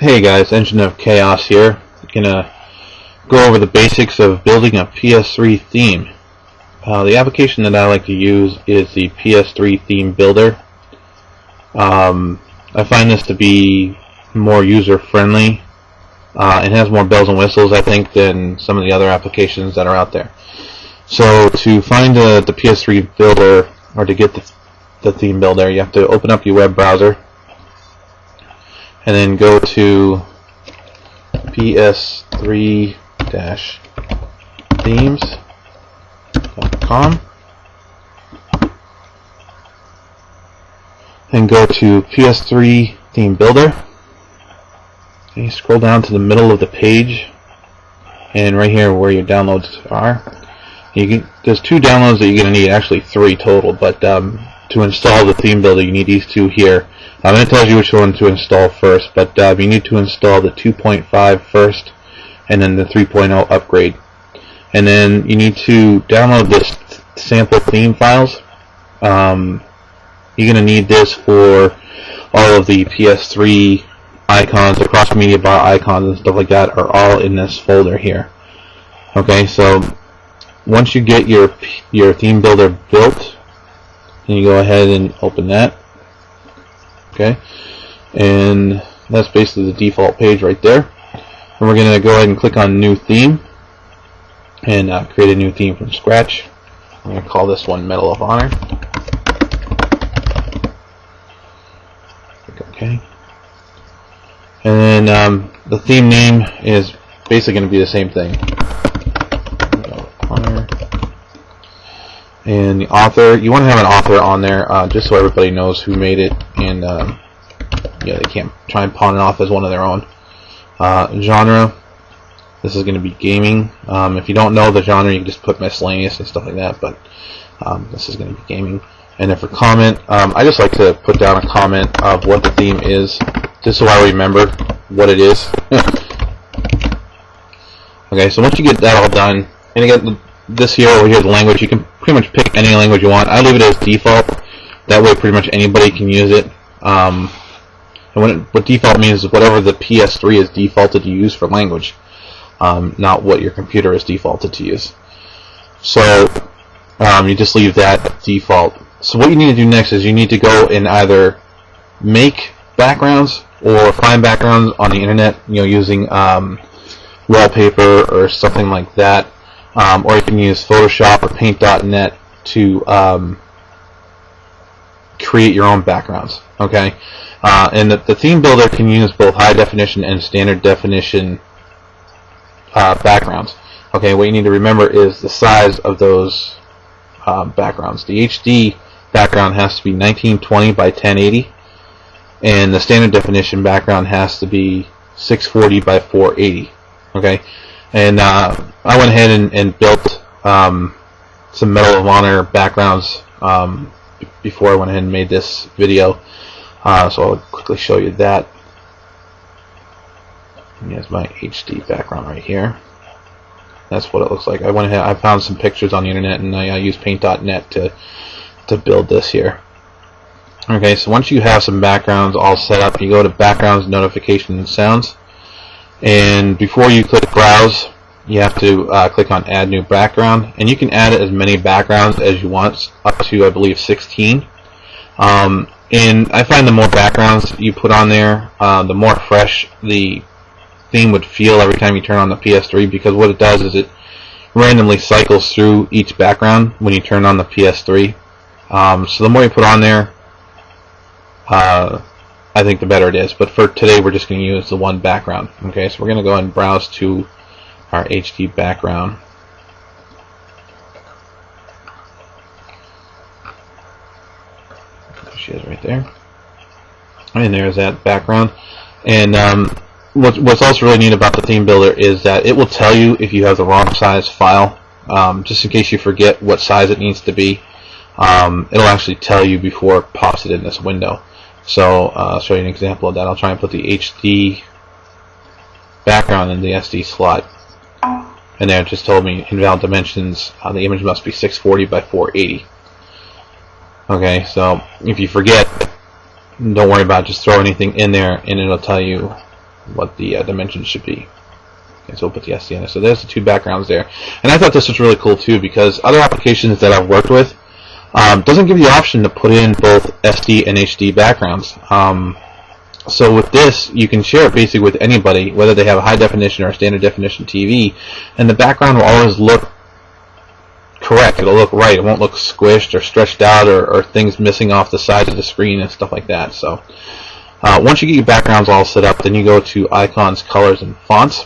Hey guys, Engine of Chaos here. Gonna go over the basics of building a PS3 theme. The application that I like to use is the PS3 Theme Builder. I find this to be more user-friendly. It has more bells and whistles, I think, than some of the other applications that are out there. So to find the PS3 Builder, or to get the theme builder, you have to open up your web browser and then go to ps3-themes.com and go to PS3 Theme Builder. And you scroll down to the middle of the page, and right here where your downloads are, there's two downloads that you're going to need, actually three total, but to install the theme builder you need these two here. It tells you which one to install first, but you need to install the 2.5 first, and then the 3.0 upgrade. And then you need to download this sample theme files. You're going to need this for all of the PS3 icons, the cross media bar icons and stuff like that are all in this folder here. Okay, so once you get your theme builder built, and you go ahead and open that. Okay, and that's basically the default page right there. And we're going to go ahead and click on New Theme and create a new theme from scratch. I'm going to call this one Medal of Honor. Okay, and then the theme name is basically going to be the same thing. Medal of Honor. And the author, you want to have an author on there just so everybody knows who made it, and yeah, they can't try and pawn it off as one of their own. Genre, this is going to be gaming. If you don't know the genre, you can just put miscellaneous and stuff like that, but this is going to be gaming. And then for comment, I just like to put down a comment of what the theme is, just so I remember what it is. Okay, so once you get that all done, and again, this here over here, the language, you can pretty much pick any language you want. I leave it as default. That way pretty much anybody can use it. And what default means is whatever the PS3 is defaulted to use for language, not what your computer is defaulted to use. So you just leave that default. So what you need to do next is you need to go and either make backgrounds or find backgrounds on the internet, using wallpaper or something like that. Or you can use Photoshop or Paint.net to create your own backgrounds. Okay, and the theme builder can use both high definition and standard definition backgrounds. Okay, what you need to remember is the size of those backgrounds. The HD background has to be 1920 by 1080, and the standard definition background has to be 640 by 480. Okay. And I went ahead and built some Medal of Honor backgrounds before I went ahead and made this video. So I'll quickly show you that. Here's my HD background right here. That's what it looks like. I went ahead. I found some pictures on the internet, and I used Paint.net to build this here. Okay, so once you have some backgrounds all set up, you go to Backgrounds, Notifications, and Sounds. And before you click Browse, you have to click on Add New Background, and you can add as many backgrounds as you want, up to I believe 16. And I find the more backgrounds you put on there, the more fresh the theme would feel every time you turn on the PS3, because what it does is it randomly cycles through each background when you turn on the PS3. So the more you put on there, I think the better it is, but for today we're just going to use the one background. Okay, so we're going to go and browse to our HD background. There she is right there. And there's that background. And what's also really neat about the theme builder is that it will tell you if you have the wrong size file, just in case you forget what size it needs to be. It'll actually tell you before it pops it in this window. So I'll show you an example of that. I'll try and put the HD background in the SD slot. And there it just told me invalid dimensions. The image must be 640 by 480. Okay, so if you forget, don't worry about it. Just throw anything in there and it'll tell you what the dimensions should be. Okay, so we'll put the SD in there. So there's the two backgrounds there. And I thought this was really cool too, because other applications that I've worked with doesn't give you the option to put in both SD and HD backgrounds. So with this, you can share it basically with anybody, whether they have a high definition or a standard definition TV, and the background will always look correct. It'll look right. It won't look squished or stretched out or things missing off the sides of the screen and stuff like that. So once you get your backgrounds all set up, then you go to Icons, Colors, and Fonts.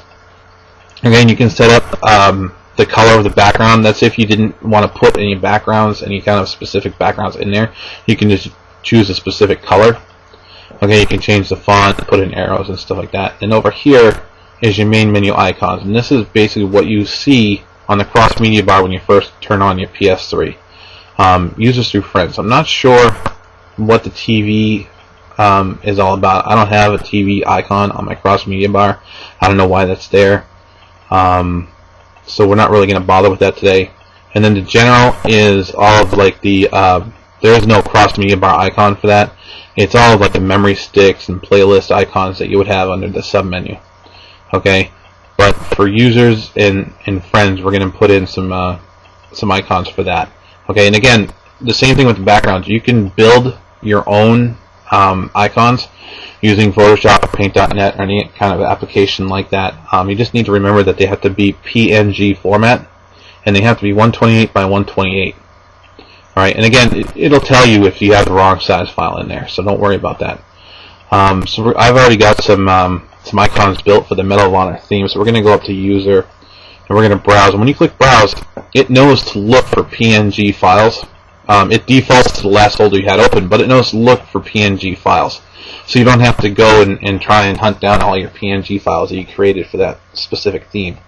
Again, you can set up the color of the background. That's if you didn't want to put any backgrounds, any kind of specific backgrounds in there. You can just choose a specific color. Okay, you can change the font, put in arrows and stuff like that. And over here is your main menu icons. And this is basically what you see on the cross media bar when you first turn on your PS3. Users through friends. I'm not sure what the TV is all about. I don't have a TV icon on my cross media bar. I don't know why that's there. So we're not really going to bother with that today. And then the general is all of like the there is no cross media bar icon for that. It's all of like the memory sticks and playlist icons that you would have under the sub menu. Okay, but for users and friends, we're going to put in some icons for that. Okay, and again, the same thing with the backgrounds. You can build your own icons using Photoshop or Paint.net or any kind of application like that. You just need to remember that they have to be PNG format, and they have to be 128 by 128. Alright, and again, it'll tell you if you have the wrong size file in there, so don't worry about that. So I've already got some icons built for the Medal of Honor theme, so we're going to go up to User, and we're going to browse. And when you click Browse, it knows to look for PNG files. It defaults to the last folder you had open, but it knows to look for PNG files. So you don't have to go and try and hunt down all your PNG files that you created for that specific theme.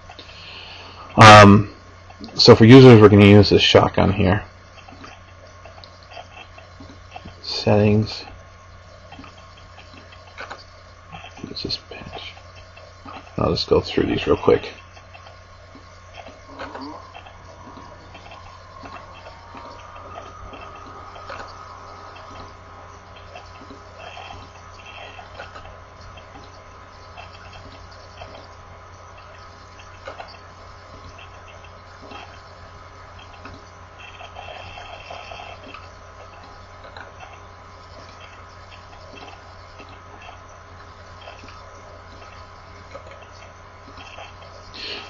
So for users, we're going to use this shotgun here. Settings. What's this patch? I'll just go through these real quick.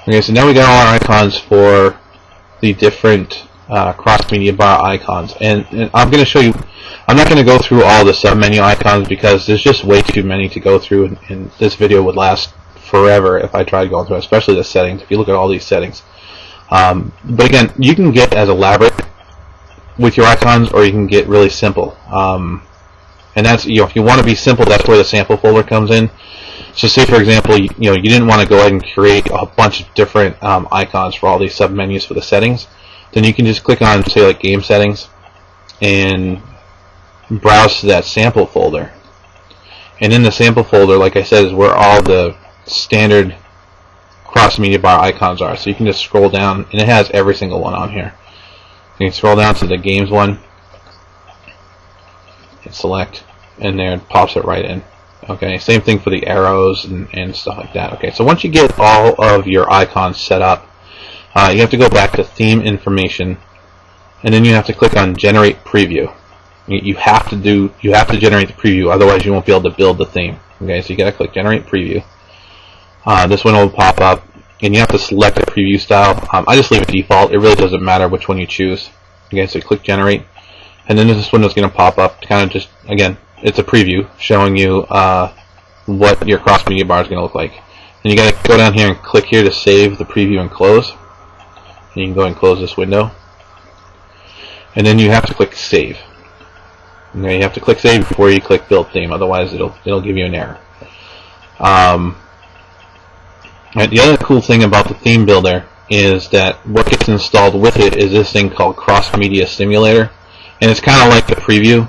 Okay, so now we got all our icons for the different cross-media bar icons, and I'm going to show you. I'm not going to go through all the sub-menu icons because there's just way too many to go through, and this video would last forever if I tried going through, especially the settings. If you look at all these settings, but again, you can get as elaborate with your icons, or you can get really simple. And that's, if you want to be simple, that's where the sample folder comes in. So say for example, you didn't want to go ahead and create a bunch of different icons for all these sub-menus for the settings, then you can just click on, say, like game settings and browse to that sample folder. And in the sample folder, like I said, is where all the standard cross-media bar icons are. So you can just scroll down, and it has every single one on here. You can scroll down to the games one and select, and there it pops it right in. Okay, same thing for the arrows and stuff like that. Okay, so once you get all of your icons set up, you have to go back to Theme Information, and then you have to click on Generate Preview. You have to generate the preview, otherwise you won't be able to build the theme. Okay, so you gotta click Generate Preview. This one will pop up, and you have to select a preview style. I just leave it default. It really doesn't matter which one you choose. Okay, so you click Generate, and then this window's gonna pop up. Kind of just, again, it's a preview showing you what your cross media bar is going to look like. And you got to go down here and click here to save the preview and close. And you can go and close this window. And then you have to click save. Okay, you have to click save before you click build theme, otherwise it'll give you an error. Right, the other cool thing about the theme builder is that what gets installed with it is this thing called Cross Media Simulator, and it's kind of like the preview.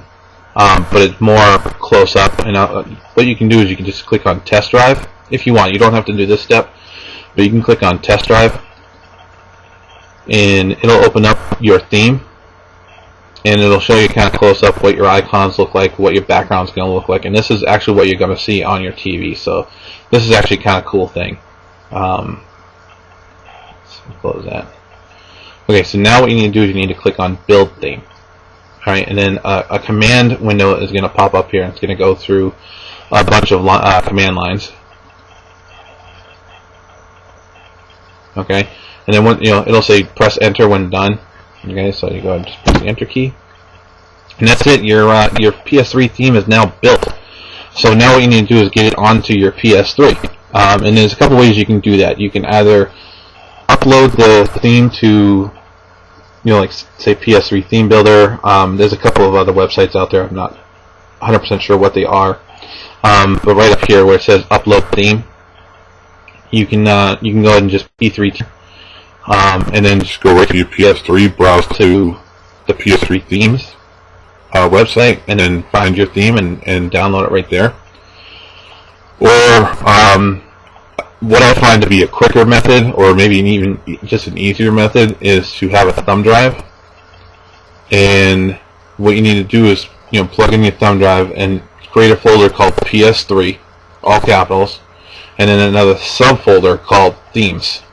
But it's more close up, and what you can do is you can just click on Test Drive if you want. You don't have to do this step, but you can click on Test Drive, and it'll open up your theme. and it'll show you kind of close up what your icons look like, what your background's going to look like, and this is actually what you're going to see on your TV. So this is actually kind of a cool thing. Let's close that. Okay, so now what you need to do is you need to click on Build Theme. Alright, and then a command window is going to pop up here, and it's going to go through a bunch of command lines. Okay, and then it'll say press enter when done. Okay, so you go ahead and just press the enter key, and that's it. Your PS3 theme is now built. So now what you need to do is get it onto your PS3. And there's a couple ways you can do that. You can either upload the theme to, like say PS3 Theme Builder. There's a couple of other websites out there. I'm not 100% sure what they are. But right up here where it says upload theme, you can go ahead and just P3, and then just go right to your PS3, browse to the PS3 themes website, and then find your theme and download it right there. Or what I find to be a quicker method, or maybe even just an easier method, is to have a thumb drive. And what you need to do is plug in your thumb drive and create a folder called PS3, all capitals, and then another subfolder called Themes.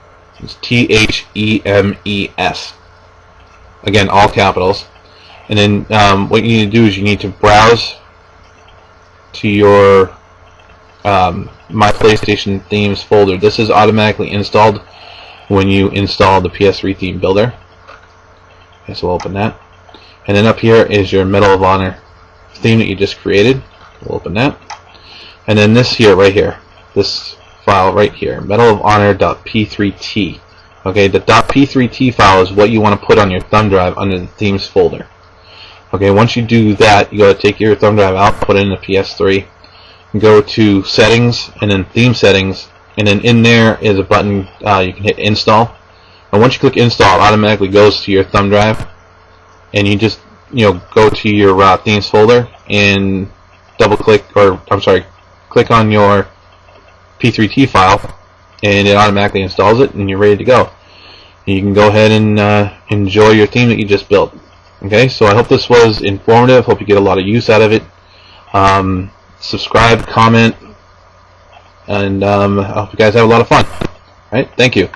It's THEMES. Again, all capitals. And then what you need to do is you need to browse to your My PlayStation Themes folder. This is automatically installed when you install the PS3 Theme Builder. Okay, so we'll open that. And then up here is your Medal of Honor theme that you just created. We'll open that. And then this here, right here, this file right here, Medal of Honor.p3t. Okay, the .p3t file is what you want to put on your thumb drive under the themes folder. Okay, once you do that, you got to take your thumb drive out, put it in the PS3, go to Settings, and then Theme Settings, and then in there is a button you can hit Install. And once you click Install, it automatically goes to your thumb drive, and you just go to your themes folder and click on your P3T file, and it automatically installs it, and you're ready to go. And you can go ahead and enjoy your theme that you just built. Okay, so I hope this was informative. Hope you get a lot of use out of it. Subscribe, comment, and I hope you guys have a lot of fun. All right, thank you.